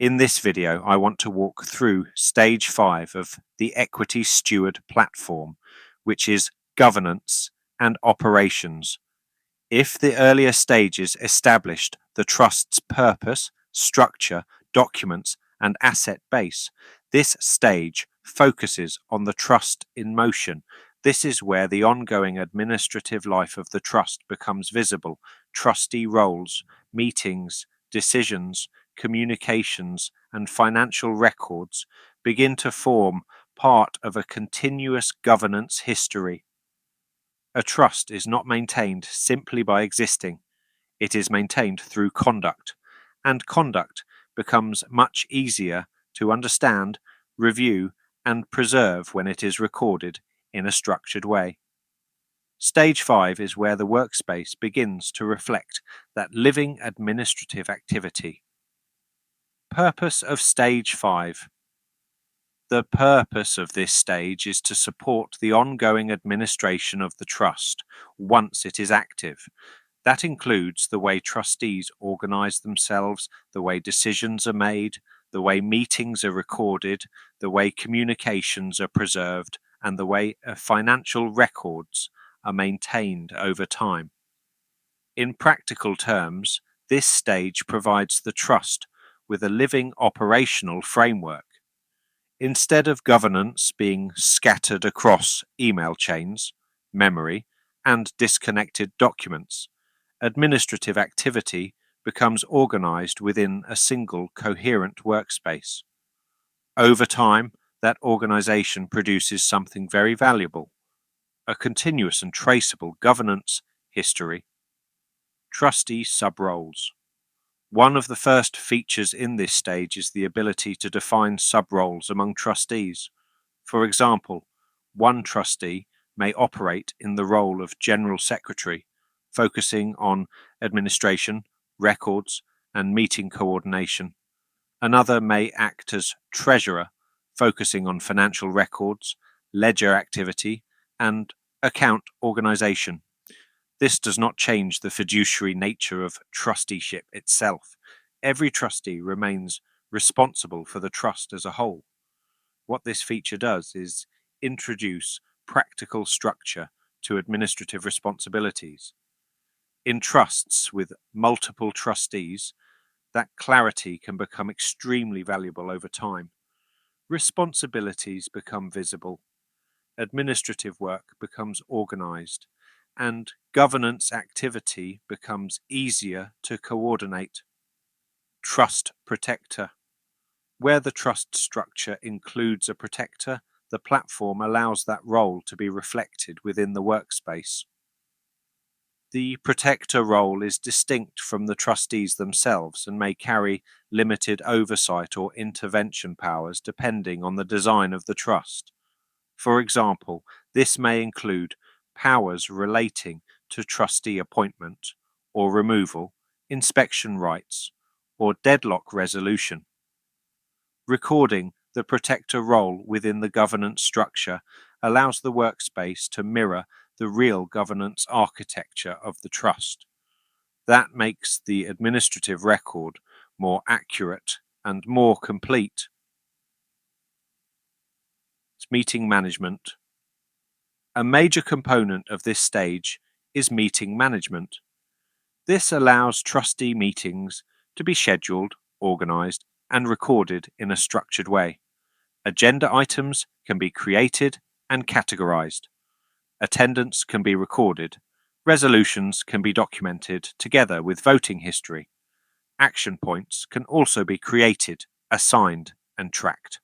In this video, I want to walk through stage 5 of the Equity Steward platform, which is governance and operations. If the earlier stages established the trust's purpose, structure, documents, and asset base, this stage focuses on the trust in motion. This is where the ongoing administrative life of the trust becomes visible. Trustee roles, meetings, decisions, communications, and financial records begin to form part of a continuous governance history. A trust is not maintained simply by existing. It is maintained through conduct, and conduct becomes much easier to understand, review, and preserve when it is recorded in a structured way. Stage 5 is where the workspace begins to reflect that living administrative activity. Purpose of Stage 5. The purpose of this stage is to support the ongoing administration of the trust once it is active. That includes the way trustees organize themselves, the way decisions are made, the way meetings are recorded, the way communications are preserved, and the way financial records are maintained over time. In practical terms, this stage provides the trust with a living operational framework. Instead of governance being scattered across email chains, memory, and disconnected documents, administrative activity becomes organized within a single coherent workspace. Over time, that organization produces something very valuable, a continuous and traceable governance history. Trustee sub-roles. One of the first features in this stage is the ability to define sub-roles among trustees. For example, one trustee may operate in the role of General Secretary, focusing on administration, records, and meeting coordination. Another may act as Treasurer, focusing on financial records, ledger activity, and account organization. This does not change the fiduciary nature of trusteeship itself. Every trustee remains responsible for the trust as a whole. What this feature does is introduce practical structure to administrative responsibilities. In trusts with multiple trustees, that clarity can become extremely valuable over time. Responsibilities become visible, administrative work becomes organized, and governance activity becomes easier to coordinate. Trust protector. Where the trust structure includes a protector, the platform allows that role to be reflected within the workspace. The protector role is distinct from the trustees themselves and may carry limited oversight or intervention powers depending on the design of the trust. For example, this may include powers relating to trustee appointment or removal, inspection rights, or deadlock resolution. Recording the protector role within the governance structure allows the workspace to mirror the real governance architecture of the trust. That makes the administrative record more accurate and more complete. Meeting management. A major component of this stage is meeting management. This allows trustee meetings to be scheduled, organized, and recorded in a structured way. Agenda items can be created and categorized. Attendance can be recorded. Resolutions can be documented together with voting history. Action points can also be created, assigned, and tracked.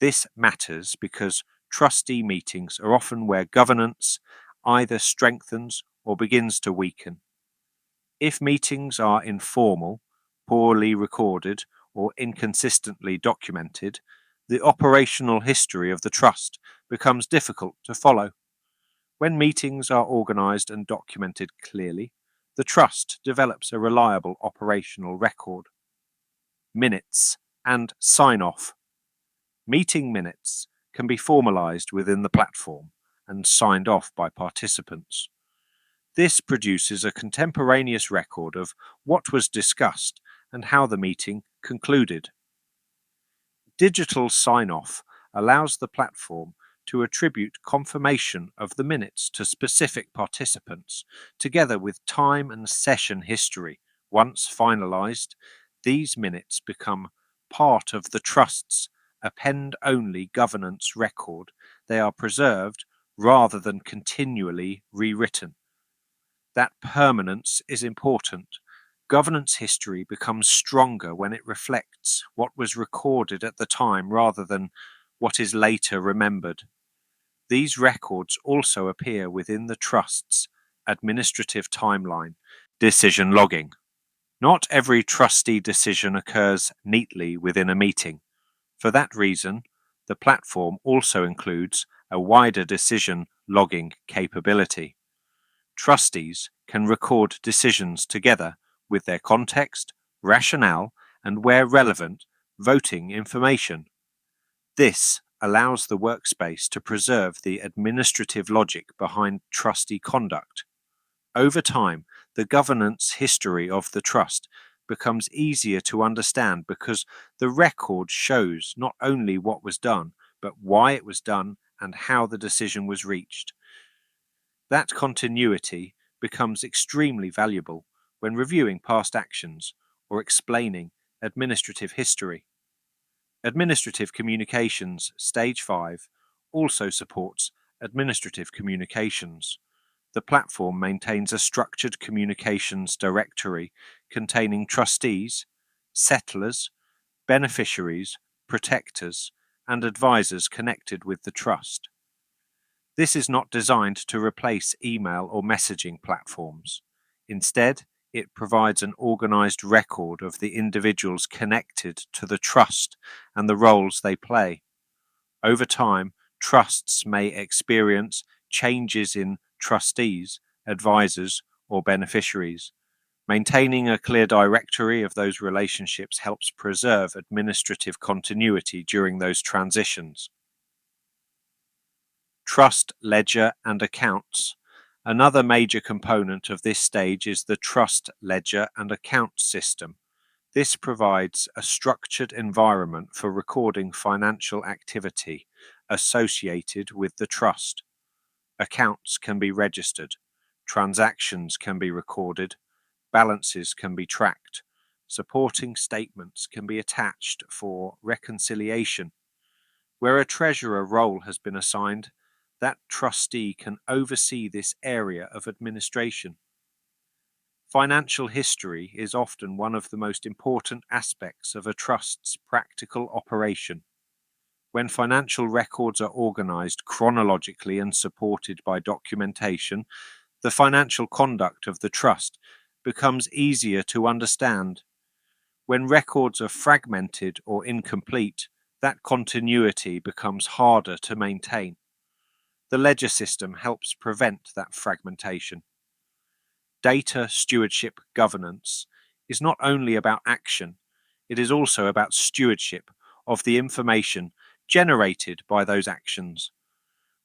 This matters because trustee meetings are often where governance either strengthens or begins to weaken. If meetings are informal, poorly recorded, or inconsistently documented, the operational history of the trust becomes difficult to follow. When meetings are organised and documented clearly, the Trust develops a reliable operational record. Minutes and sign-off. Meeting minutes can be formalised within the platform and signed off by participants. This produces a contemporaneous record of what was discussed and how the meeting concluded. Digital sign-off allows the platform to attribute confirmation of the minutes to specific participants, together with time and session history. Once finalised, these minutes become part of the Trust's append-only governance record. They are preserved rather than continually rewritten. That permanence is important. Governance history becomes stronger when it reflects what was recorded at the time rather than what is later remembered. These records also appear within the Trust's administrative timeline. Decision logging. Not every trustee decision occurs neatly within a meeting. For that reason, the platform also includes a wider decision logging capability. Trustees can record decisions together with their context, rationale, and where relevant, voting information. This allows the workspace to preserve the administrative logic behind trustee conduct. Over time, the governance history of the trust becomes easier to understand because the record shows not only what was done, but why it was done and how the decision was reached. That continuity becomes extremely valuable when reviewing past actions or explaining administrative history. Administrative Communications Stage 5 also supports administrative communications. The platform maintains a structured communications directory containing trustees, settlers, beneficiaries, protectors, and advisors connected with the trust. This is not designed to replace email or messaging platforms. Instead, it provides an organised record of the individuals connected to the trust and the roles they play. Over time, trusts may experience changes in trustees, advisors, or beneficiaries. Maintaining a clear directory of those relationships helps preserve administrative continuity during those transitions. Trust ledger and accounts. Another major component of this stage is the trust ledger and account system. This provides a structured environment for recording financial activity associated with the trust. Accounts can be registered, transactions can be recorded, balances can be tracked, supporting statements can be attached for reconciliation. Where a treasurer role has been assigned, that trustee can oversee this area of administration. Financial history is often one of the most important aspects of a trust's practical operation. When financial records are organised chronologically and supported by documentation, the financial conduct of the trust becomes easier to understand. When records are fragmented or incomplete, that continuity becomes harder to maintain. The ledger system helps prevent that fragmentation. Data stewardship governance is not only about action, it is also about stewardship of the information generated by those actions.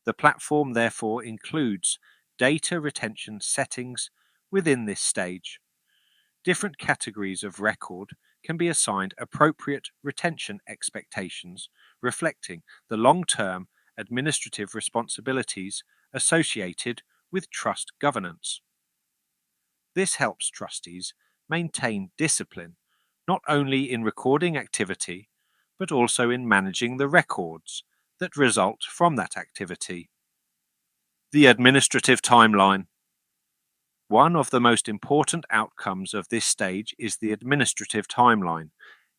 The platform therefore includes data retention settings within this stage. Different categories of record can be assigned appropriate retention expectations, reflecting the long-term administrative responsibilities associated with trust governance. This helps trustees maintain discipline, not only in recording activity, but also in managing the records that result from that activity. The administrative timeline. One of the most important outcomes of this stage is the administrative timeline.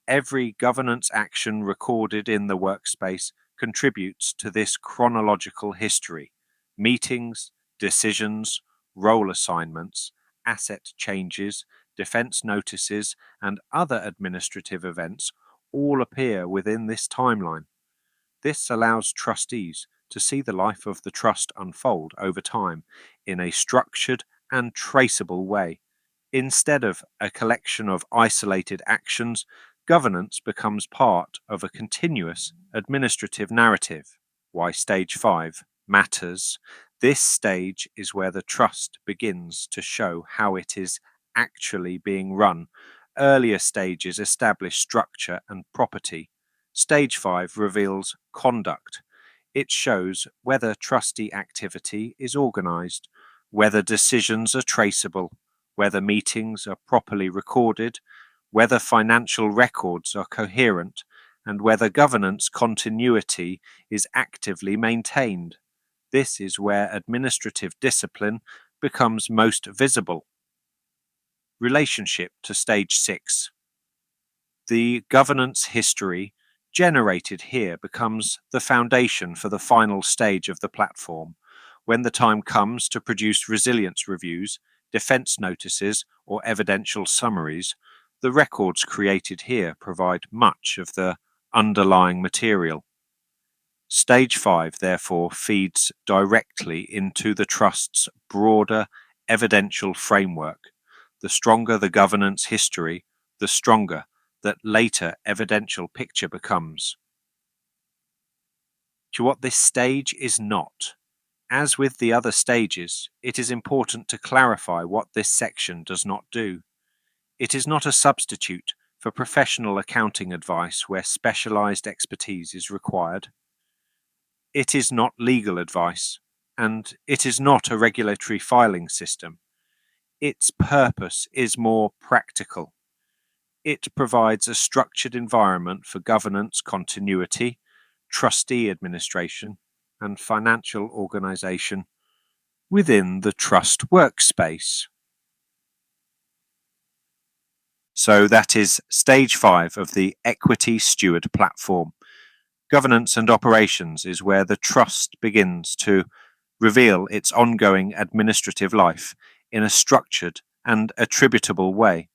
Every governance action recorded in the workspace contributes to this chronological history. Meetings, decisions, role assignments, asset changes, defense notices, and other administrative events all appear within this timeline. This allows trustees to see the life of the trust unfold over time in a structured and traceable way. Instead of a collection of isolated actions, governance becomes part of a continuous administrative narrative. Why stage 5 matters. This stage is where the trust begins to show how it is actually being run. Earlier stages establish structure and property. Stage 5 reveals conduct. It shows whether trustee activity is organised, whether decisions are traceable, whether meetings are properly recorded, whether financial records are coherent, and whether governance continuity is actively maintained. This is where administrative discipline becomes most visible. Relationship to stage 6. The governance history generated here becomes the foundation for the final stage of the platform. When the time comes to produce resilience reviews, defense notices, or evidential summaries, the records created here provide much of the underlying material. Stage 5, therefore, feeds directly into the Trust's broader evidential framework. The stronger the governance history, the stronger that later evidential picture becomes. To what this stage is not. As with the other stages, it is important to clarify what this section does not do. It is not a substitute for professional accounting advice where specialized expertise is required. It is not legal advice, and it is not a regulatory filing system. Its purpose is more practical. It provides a structured environment for governance continuity, trustee administration, and financial organization within the trust workspace. So that is stage 5 of the Equity Steward platform. Governance and operations is where the trust begins to reveal its ongoing administrative life in a structured and attributable way.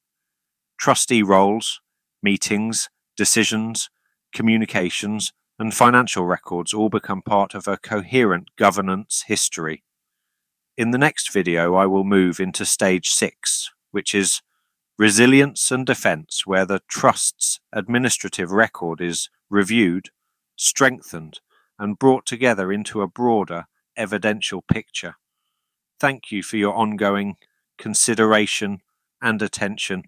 Trustee roles, meetings, decisions, communications, and financial records all become part of a coherent governance history. In the next video, I will move into stage 6, which is resilience and defense, where the trust's administrative record is reviewed, strengthened, and brought together into a broader evidential picture. Thank you for your ongoing consideration and attention.